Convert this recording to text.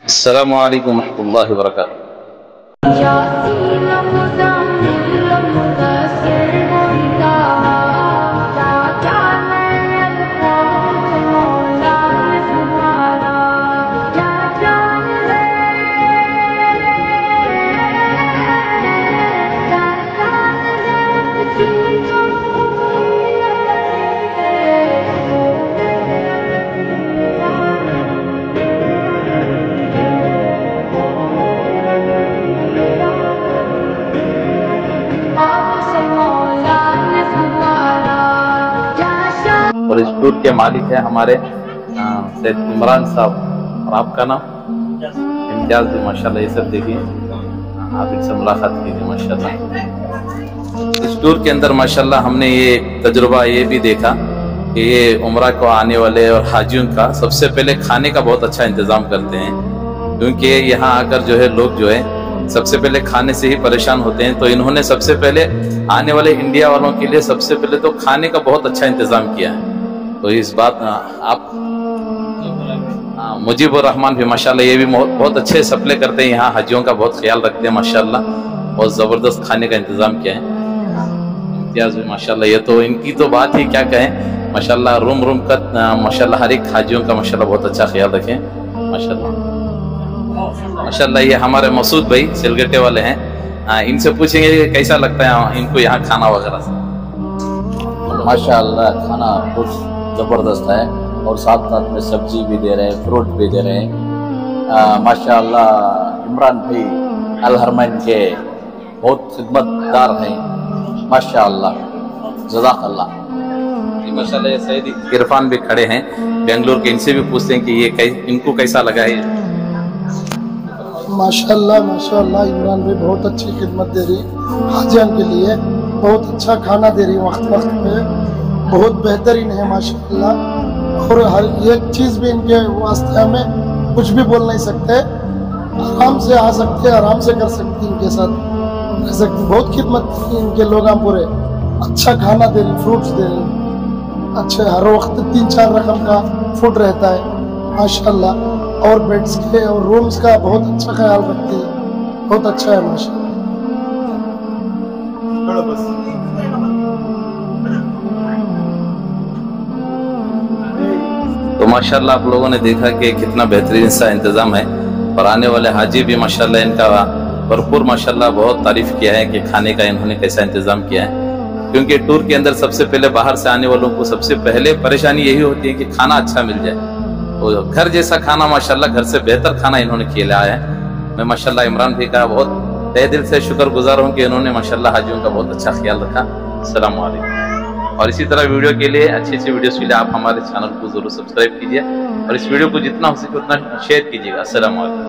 अस्सलामु अलैकुम रहमतुल्लाहि व बरकातुहू। और इस टूर के मालिक है हमारे सैयद इमरान साहब। और आपका नाम? इम्तियाज भी माशाल्लाह। ये सब देखिए, आप इनसे मुलाकात कीजिए माशाल्लाह। इस टूर के अंदर माशाल्लाह हमने ये तजुर्बा ये भी देखा कि ये उम्रा को आने वाले और हाजियों का सबसे पहले खाने का बहुत अच्छा इंतज़ाम करते हैं, क्योंकि यहाँ आकर जो है लोग जो है सबसे पहले खाने से ही परेशान होते हैं। तो इन्होंने सबसे पहले आने वाले इंडिया वालों के लिए सबसे पहले तो खाने का बहुत अच्छा इंतज़ाम किया है। तो इस बात आप मुजीबुर रहमान भी माशाल्लाह ये भी बहुत अच्छे सप्लाई करते हैं, यहाँ हाजियों का बहुत ख्याल रखते हैं माशाल्लाह। बहुत ज़बरदस्त खाने का इंतज़ाम किया है इम्तियाज़ भी माशाल्लाह। ये तो इनकी तो बात ही क्या कहें माशाल्लाह। रूम रूम का माशाल्लाह हर एक हाजियों का माशाल्लाह बहुत अच्छा ख्याल रखें माशाल्लाह माशाल्लाह। ये हमारे मसूद भाई सिलगट्टे वाले हैं, इनसे पूछेंगे कैसा लगता है इनको यहाँ खाना वगैरह से। माशाल्लाह खाना बहुत ज़बरदस्त है और साथ साथ में सब्जी भी दे रहे हैं, फ्रूट भी दे रहे हैं माशाल्लाह। इमरान भाई अल हरमैन के बहुत खिदमतगार हैं माशाल्लाह, जज़ाकल्लाह। माशाल्लाह ये सैयद इरफान भी खड़े हैं बेंगलोर के, इनसे भी पूछते हैं कि ये इनको कैसा लगा है। माशाल्लाह माशाल्लाह इमरान भाई बहुत अच्छी खिदमत दे रही हाजियों के लिए, बहुत अच्छा खाना दे रही वक्त वक्त पे, बहुत बेहतरीन है माशाल्लाह। और हर एक चीज़ भी इनके वास्ते हमें कुछ भी बोल नहीं सकते, आराम से आ सकते, आराम से कर सकते, इनके साथ रह सकते। बहुत खिदमत इनके लोग पूरे, अच्छा खाना दे रही, फ्रूट्स दे रही अच्छे, हर वक्त 3-4 रकम का फूड रहता है माशाल्लाह। और बेड्स के और रूम्स का बहुत अच्छा ख्याल रखते हैं, बहुत अच्छा है माशाल्लाह। तो माशाल्लाह आप लोगों ने देखा कि कितना बेहतरीन सा इंतज़ाम है। और आने वाले हाजी भी माशाल्लाह इनका भरपूर माशाल्लाह बहुत तारीफ किया है कि खाने का इन्होंने कैसा इंतज़ाम किया है। क्योंकि टूर के अंदर सबसे पहले बाहर से आने वालों को सबसे पहले परेशानी यही होती है कि खाना अच्छा मिल जाए। तो घर जैसा खाना माशाल्लाह, घर से बेहतर खाना इन्होंने खिलाया है। मैं माशाल्लाह इमरान भाई का बहुत तहे दिल से शुक्रगुजार हूँ कि इन्होंने माशाल्लाह हाजियों का बहुत अच्छा ख्याल रखा। अस्सलामु अलैकुम। और इसी तरह वीडियो के लिए अच्छी वीडियोस के लिए आप हमारे चैनल को जरूर सब्सक्राइब कीजिए और इस वीडियो को जितना हो सके उतना शेयर कीजिएगा। अस्सलामु अलैकुम।